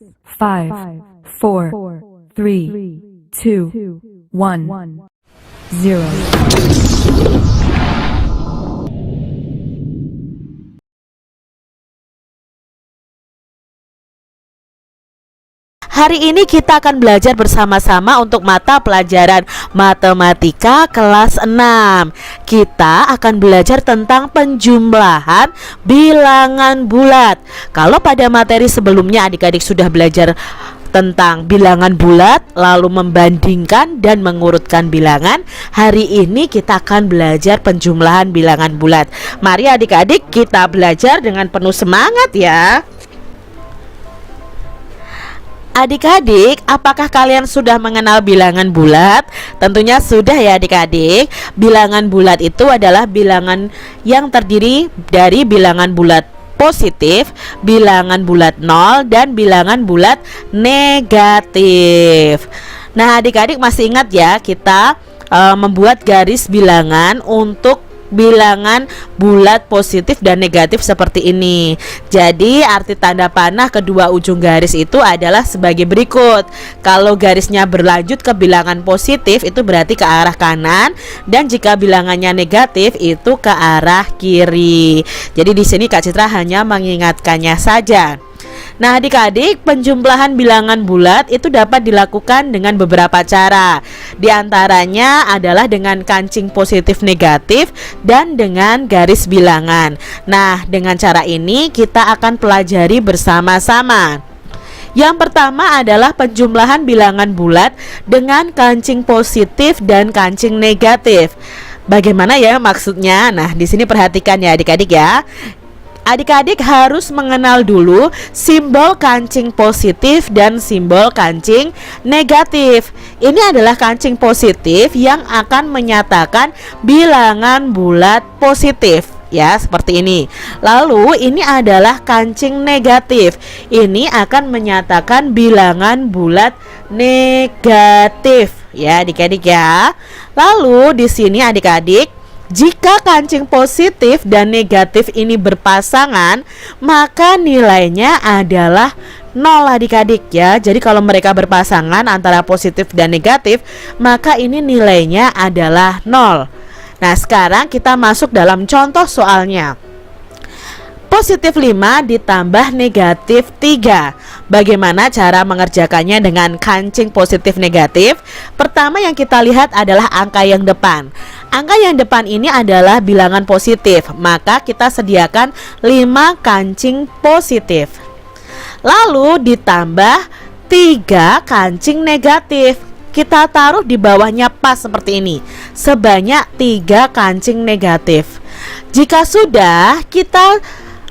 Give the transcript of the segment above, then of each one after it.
5, 4, 3, 2, 1, 0. Hari ini kita akan belajar bersama-sama untuk mata pelajaran matematika kelas 6. Kita akan belajar tentang penjumlahan bilangan bulat. Kalau pada materi sebelumnya adik-adik sudah belajar tentang bilangan bulat, lalu membandingkan dan mengurutkan bilangan, hari ini kita akan belajar penjumlahan bilangan bulat. Mari adik-adik kita belajar dengan penuh semangat ya. Adik-adik, apakah kalian sudah mengenal bilangan bulat? Tentunya sudah ya adik-adik. Bilangan bulat itu adalah bilangan yang terdiri dari bilangan bulat positif, bilangan bulat 0, dan bilangan bulat negatif. Nah adik-adik masih ingat ya, kita membuat garis bilangan untuk bilangan bulat positif dan negatif seperti ini. Jadi arti tanda panah kedua ujung garis itu adalah sebagai berikut. Kalau garisnya berlanjut ke bilangan positif itu berarti ke arah kanan, dan jika bilangannya negatif itu ke arah kiri. Jadi di sini Kak Citra hanya mengingatkannya saja. Nah adik-adik, penjumlahan bilangan bulat itu dapat dilakukan dengan beberapa cara. Di antaranya adalah dengan kancing positif negatif dan dengan garis bilangan. Nah dengan cara ini kita akan pelajari bersama-sama. Yang pertama adalah penjumlahan bilangan bulat dengan kancing positif dan kancing negatif. Bagaimana ya maksudnya? Nah di sini perhatikan ya adik-adik ya. Adik-adik harus mengenal dulu simbol kancing positif dan simbol kancing negatif. Ini adalah kancing positif yang akan menyatakan bilangan bulat positif ya, seperti ini. Lalu ini adalah kancing negatif. Ini akan menyatakan bilangan bulat negatif ya adik-adik ya. Lalu di sini adik-adik, jika kancing positif dan negatif ini berpasangan, maka nilainya adalah 0 adik-adik ya. Jadi kalau mereka berpasangan antara positif dan negatif, maka ini nilainya adalah 0. Nah sekarang kita masuk dalam contoh soalnya. Positif 5 ditambah negatif 3. Bagaimana cara mengerjakannya dengan kancing positif negatif? Pertama yang kita lihat adalah angka yang depan. Angka yang depan ini adalah bilangan positif, maka kita sediakan 5 kancing positif. Lalu ditambah 3 kancing negatif. Kita taruh di bawahnya pas seperti ini, sebanyak 3 kancing negatif. Jika sudah, kita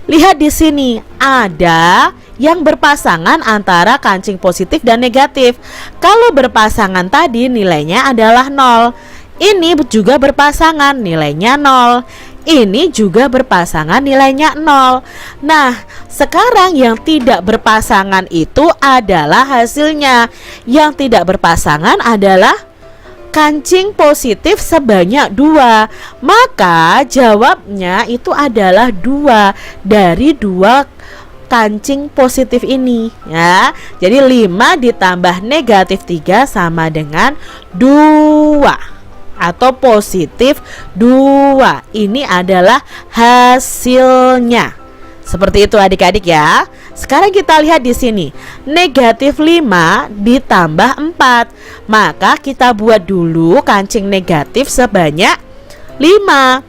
lihat di sini ada yang berpasangan antara kancing positif dan negatif. Kalau berpasangan tadi nilainya adalah 0. Ini juga berpasangan, nilainya 0. Ini juga berpasangan, nilainya 0. Nah, sekarang yang tidak berpasangan itu adalah hasilnya. Yang tidak berpasangan adalah kancing positif sebanyak 2. Maka jawabnya itu adalah 2 dari 2 kancing positif ini ya. Jadi 5 ditambah negatif 3 sama dengan 2 atau positif 2. Ini adalah hasilnya. Seperti itu adik-adik ya. Sekarang kita lihat di sini. Negatif 5 ditambah 4. Maka kita buat dulu kancing negatif sebanyak 5.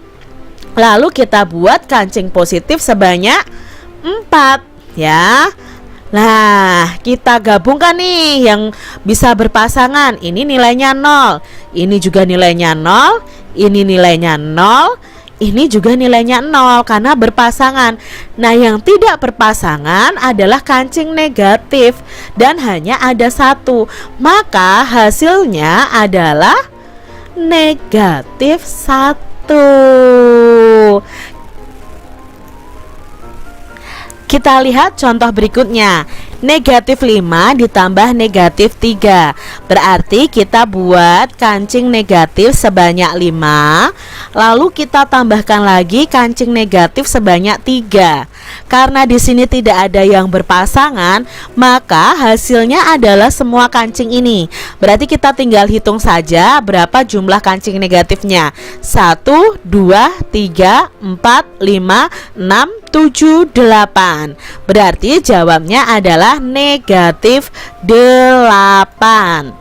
Lalu kita buat kancing positif sebanyak 4 ya. Nah, kita gabungkan nih yang bisa berpasangan. Ini nilainya 0. Ini juga nilainya 0. Ini nilainya 0. Ini juga nilainya 0 karena berpasangan. Nah, yang tidak berpasangan adalah kancing negatif dan hanya ada 1. Maka hasilnya adalah negatif 1. Kita lihat contoh berikutnya. Negatif 5 ditambah negatif 3. Berarti kita buat kancing negatif sebanyak 5. Lalu kita tambahkan lagi kancing negatif sebanyak 3. Karena di sini tidak ada yang berpasangan, maka hasilnya adalah semua kancing ini. Berarti kita tinggal hitung saja berapa jumlah kancing negatifnya. 1, 2, 3, 4, 5, 6, 7, 8. Berarti jawabnya adalah negatif 8.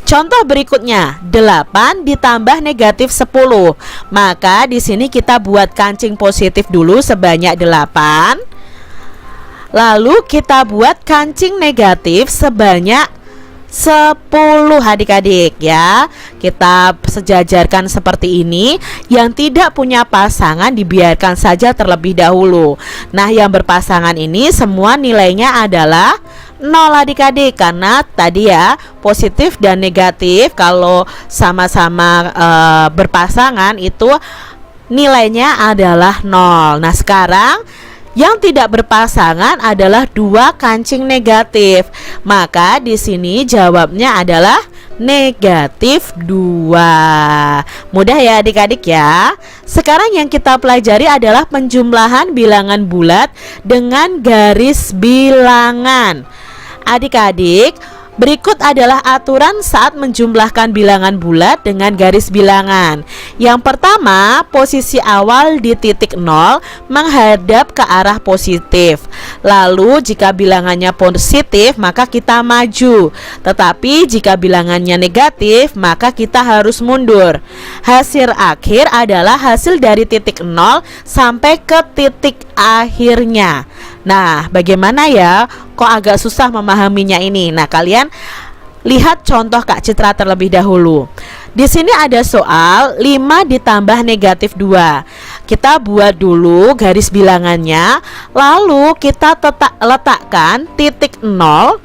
Contoh berikutnya, 8 ditambah negatif 10. Maka di sini kita buat kancing positif dulu sebanyak 8. Lalu kita buat kancing negatif sebanyak 10 adik-adik ya. Kita sejajarkan seperti ini. Yang tidak punya pasangan dibiarkan saja terlebih dahulu. Nah, yang berpasangan ini semua nilainya adalah 0 adik-adik, karena tadi ya positif dan negatif kalau sama-sama berpasangan itu nilainya adalah 0. Nah, sekarang yang tidak berpasangan adalah 2 kancing negatif. Maka di sini jawabnya adalah negatif 2. Mudah ya adik-adik ya. Sekarang yang kita pelajari adalah penjumlahan bilangan bulat dengan garis bilangan. Adik-adik, berikut adalah aturan saat menjumlahkan bilangan bulat dengan garis bilangan. Yang pertama, posisi awal di titik 0 menghadap ke arah positif. Lalu jika bilangannya positif, maka kita maju. Tetapi jika bilangannya negatif, maka kita harus mundur. Hasil akhir adalah hasil dari titik 0 sampai ke titik akhirnya. Nah, bagaimana ya? Kok agak susah memahaminya ini? Nah, kalian lihat contoh Kak Citra terlebih dahulu. Di sini ada soal 5 ditambah negatif 2. Kita buat dulu garis bilangannya, lalu kita letakkan titik 0,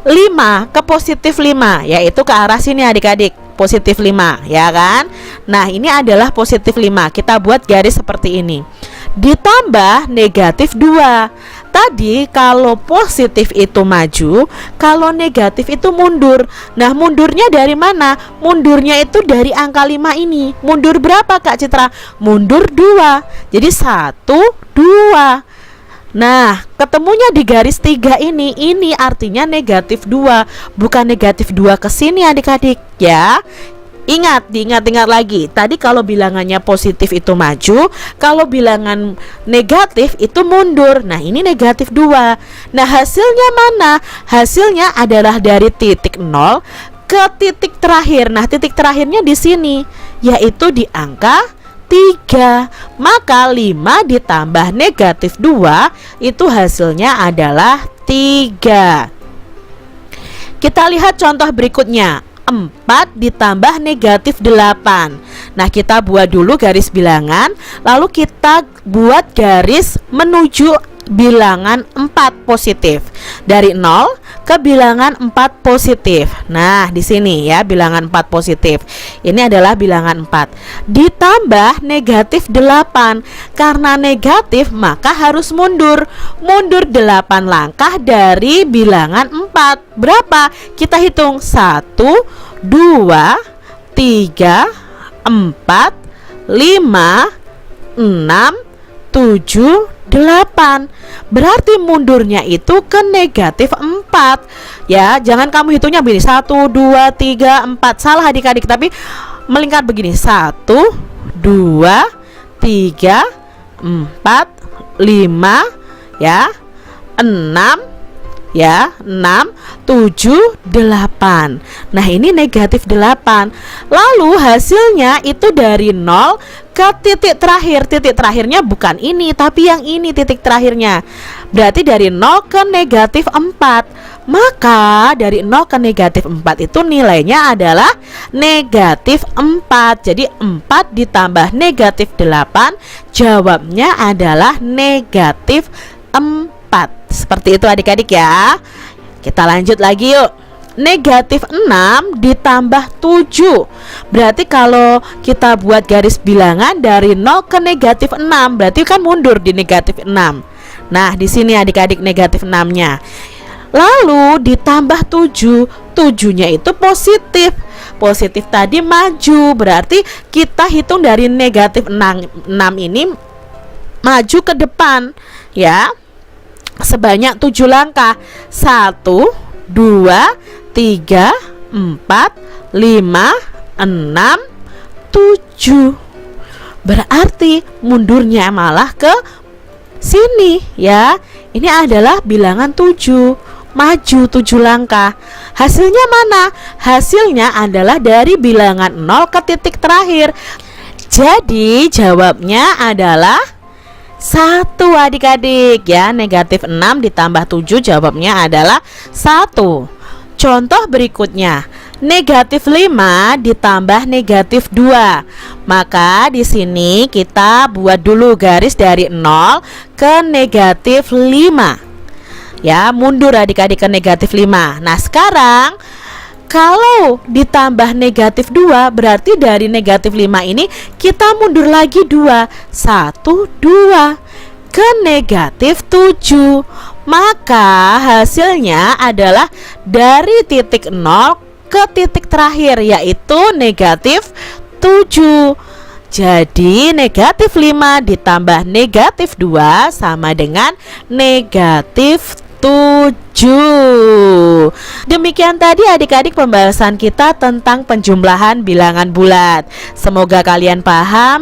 5 ke positif 5, yaitu ke arah sini adik-adik, positif 5 ya kan. Nah, ini adalah positif 5. Kita buat garis seperti ini. Ditambah negatif 2. Tadi kalau positif itu maju, kalau negatif itu mundur. Nah, mundurnya dari mana? Mundurnya itu dari angka 5 ini. Mundur berapa Kak Citra? Mundur 2. Jadi 1, 2. Nah, ketemunya di garis 3 ini artinya negatif 2, bukan negatif 2 ke sini adik-adik ya. Diingat lagi. Tadi kalau bilangannya positif itu maju, kalau bilangan negatif itu mundur. Nah, ini negatif 2. Nah, hasilnya mana? Hasilnya adalah dari titik 0 ke titik terakhir. Nah, titik terakhirnya di sini, yaitu di angka 3. Maka 5 ditambah negatif 2 itu hasilnya adalah 3. Kita lihat contoh berikutnya. 4 ditambah negatif 8. Nah, kita buat dulu garis bilangan, lalu kita buat garis menuju bilangan 4 positif. Dari 0 ke bilangan 4 positif. Nah, di sini ya bilangan 4 positif. Ini adalah bilangan 4. Ditambah negatif 8. Karena negatif maka harus mundur. Mundur 8 langkah dari bilangan 4. Berapa? Kita hitung 1, 2, 3, 4, 5, 6, 7, 8. Berarti mundurnya itu ke negatif 4. Ya, jangan kamu hitungnya begini 1, 2, 3, 4. Salah adik-adik, tapi melingkar begini 1, 2, 3, 4, 5 ya, 6 ya, 6, 7, 8. Nah, ini negatif 8. Lalu hasilnya itu dari 0 ke titik terakhir. Titik terakhirnya bukan ini, tapi yang ini titik terakhirnya. Berarti dari 0 ke negatif 4. Maka dari 0 ke negatif 4 itu nilainya adalah negatif 4. Jadi 4 ditambah negatif 8, jawabnya adalah negatif 4. Seperti itu adik-adik ya. Kita lanjut lagi yuk. Negatif 6 ditambah 7. Berarti kalau kita buat garis bilangan dari 0 ke negatif 6, berarti kan mundur di negatif 6. Nah, di sini adik-adik negatif 6-nya. Lalu ditambah 7, 7-nya itu positif. Positif tadi maju, berarti kita hitung dari negatif 6 ini maju ke depan ya, sebanyak 7 langkah. 1, 2, 3, 4, 5, 6, 7. Berarti mundurnya malah ke sini ya. Ini adalah bilangan 7, maju 7 langkah. Hasilnya mana? Hasilnya adalah dari bilangan 0 ke titik terakhir. Jadi jawabnya adalah 1 adik-adik ya. Negatif 6 ditambah 7 jawabnya adalah 1. Contoh berikutnya, negatif 5 ditambah negatif 2. Maka di sini kita buat dulu garis dari 0 ke negatif 5. Ya, mundur adik-adik ke negatif 5. Nah, sekarang kalau ditambah negatif 2, berarti dari negatif 5 ini kita mundur lagi 2. 1, 2 ke negatif 7. Maka hasilnya adalah dari titik 0 ke titik terakhir, yaitu negatif 7. Jadi negatif 5 ditambah negatif 2 sama dengan negatif 7. Demikian tadi adik-adik pembahasan kita tentang penjumlahan bilangan bulat. Semoga kalian paham.